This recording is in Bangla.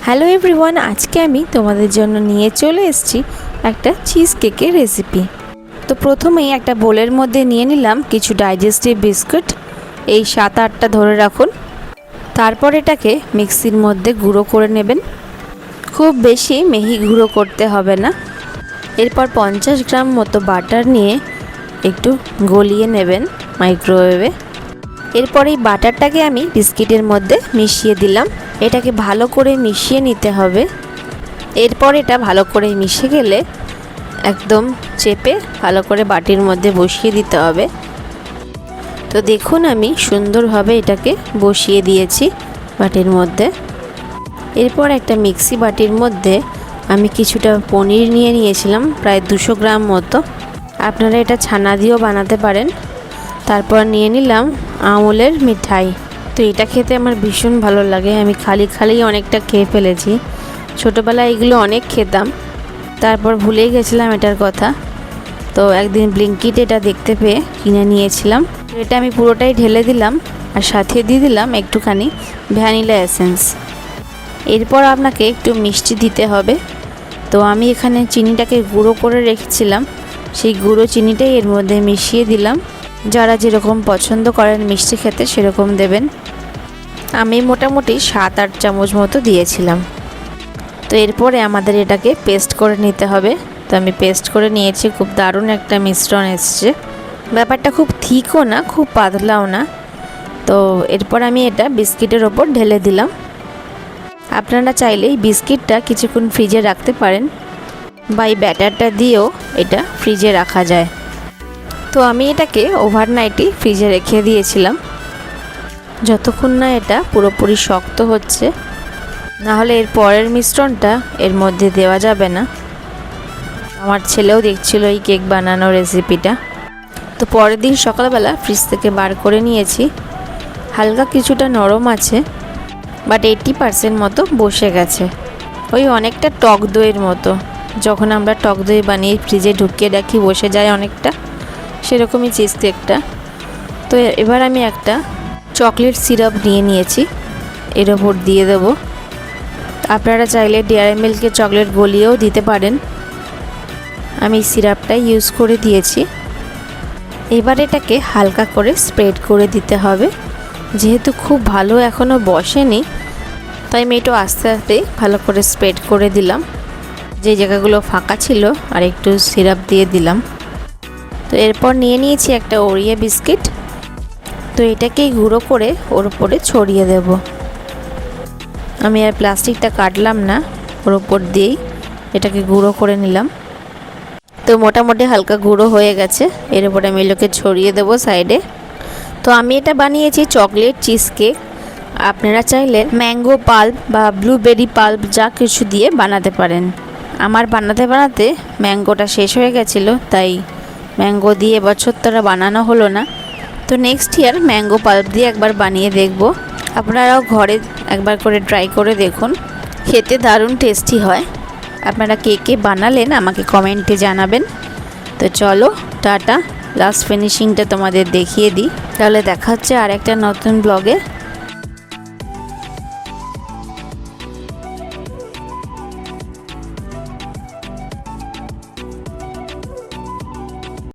হ্যালো এভরিওয়ান, আজকে আমি তোমাদের জন্য নিয়ে চলে এসেছি একটা চিজ কেকের রেসিপি। তো প্রথমেই একটা বোলের মধ্যে নিয়ে নিলাম কিছু ডাইজেস্টিভ বিস্কুট, এই 7-8টা ধরে রাখুন। তারপর এটাকে মিক্সির মধ্যে গুঁড়ো করে নেবেন, খুব বেশি মিহি গুঁড়ো করতে হবে না। এরপর 50 গ্রাম মতো বাটার নিয়ে একটু গলিয়ে নেবেন মাইক্রোওয়েভে। এরপর এই বাটারটাকে আমি বিস্কিটের মধ্যে মিশিয়ে দিলাম। এটাকে ভালো করে মিশিয়ে নিতে হবে। এরপর এটা ভালো করে মিশে গেলে একদম চেপে ভালো করে বাটির মধ্যে বসিয়ে দিতে হবে। তো দেখুন আমি সুন্দরভাবে এটাকে বসিয়ে দিয়েছি বাটির মধ্যে। এরপর একটা মিক্সি বাটির মধ্যে আমি কিছুটা পনির নিয়ে নিয়েছিলাম, প্রায় 200 গ্রাম মতো। আপনারা এটা ছানা দিয়েও বানাতে পারেন। তারপর নিয়ে নিলাম আমুলের মিঠাই। তো এটা খেতে আমার ভীষণ ভালো লাগে, আমি খালি অনেকটা খেয়ে ফেলেছি। ছোটোবেলায় এগুলো অনেক খেতাম, তারপর ভুলেই গেছিলাম এটার কথা। তো একদিন ব্লিঙ্কিট এটা দেখতে পেয়ে কিনে নিয়েছিলাম। এটা আমি পুরোটাই ঢেলে দিলাম আর সাথে দিয়ে দিলাম একটুখানি ভ্যানিলা এসেন্স। এরপর আপনাকে একটু মিষ্টি দিতে হবে। তো আমি এখানে চিনিটাকে গুঁড়ো করে রেখেছিলাম, সেই গুঁড়ো চিনিটাই এর মধ্যে মিশিয়ে দিলাম। যারা যেরকম পছন্দ করেন মিষ্টি খেতে সেরকম দেবেন। আমি মোটামুটি 7-8 চামচ মতো দিয়েছিলাম। তো এরপরে আমাদের এটাকে পেস্ট করে নিতে হবে। তো আমি পেস্ট করে নিয়েছি, খুব দারুণ একটা মিশ্রণ এসছে। ব্যাপারটা খুব থিকও না, খুব পাতলাও না। তো এরপর আমি এটা বিস্কিটের ওপর ঢেলে দিলাম। আপনারা চাইলে এই বিস্কিটটা কিছুক্ষণ ফ্রিজে রাখতে পারেন, বা এই ব্যাটারটা দিয়েও এটা ফ্রিজে রাখা যায়। তো আমি এটাকে ওভারনাইটই ফ্রিজে রেখে দিয়েছিলাম, যতক্ষণ না এটা পুরোপুরি শক্ত হচ্ছে, নাহলে এর পরের মিশ্রণটা এর মধ্যে দেওয়া যাবে না। আমার ছেলেও দেখছিল এই কেক বানানোর রেসিপিটা। তো পরের দিন সকালবেলা ফ্রিজ থেকে বার করে নিয়েছি। হালকা কিছুটা নরম আছে, বাট 80% মতো বসে গেছে। ওই অনেকটা টক দইয়ের মতো, যখন আমরা টক দই বানিয়ে ফ্রিজে ঢুকিয়ে রাখি বসে যায় অনেকটা, সেরকমই চিজ কেকটা। তো এবার আমি একটা চকলেট সিরাপ নিয়ে নিয়েছি, এর ওপর দিয়ে দেবো। আপনারা চাইলে ডেয়ারি মিল্কের চকলেট গলিয়েও দিতে পারেন, আমি সিরাপটাই ইউজ করে দিয়েছি। এবার এটাকে হালকা করে স্প্রেড করে দিতে হবে। যেহেতু খুব ভালো এখনও বসেনি, তাই আমি একটু আস্তে আস্তে ভালো করে স্প্রেড করে দিলাম। যে জায়গাগুলো ফাঁকা ছিল আর একটু সিরাপ দিয়ে দিলাম। তো এরপর নিয়ে নিয়েছি একটা ওরিও বিস্কিট। তো এটাকেই গুঁড়ো করে ওর উপরে ছড়িয়ে দেব। আমি আর প্লাস্টিকটা কাটলাম না, ওর উপর দিয়েই এটাকে গুঁড়ো করে নিলাম। তো মোটামুটি হালকা গুঁড়ো হয়ে গেছে, এর উপরে আমি এগুলোকে ছড়িয়ে দেবো সাইডে। তো আমি এটা বানিয়েছি চকলেট চিজ কেক। আপনারা চাইলে ম্যাঙ্গো পাল্প বা ব্লুবেরি পাল্প যা কিছু দিয়ে বানাতে পারেন। আমার বানাতে ম্যাঙ্গোটা শেষ হয়ে গেছিলো, তাই ম্যাঙ্গো দিয়ে এবছর তারা বানানো হলো না। তো নেক্সট ইয়ার ম্যাঙ্গো পাল্প দিয়ে একবার বানিয়ে দেখব। আপনারাও ঘরে একবার করে ট্রাই করে দেখুন, খেতে দারুণ টেস্টি হয়। আপনারা কে কে বানালেন আমাকে কমেন্টে জানাবেন। তো চলো টাটা, লাস্ট ফিনিশিংটা তোমাদের দেখিয়ে দিই, তাহলে দেখা হচ্ছে আর একটা নতুন ব্লগে।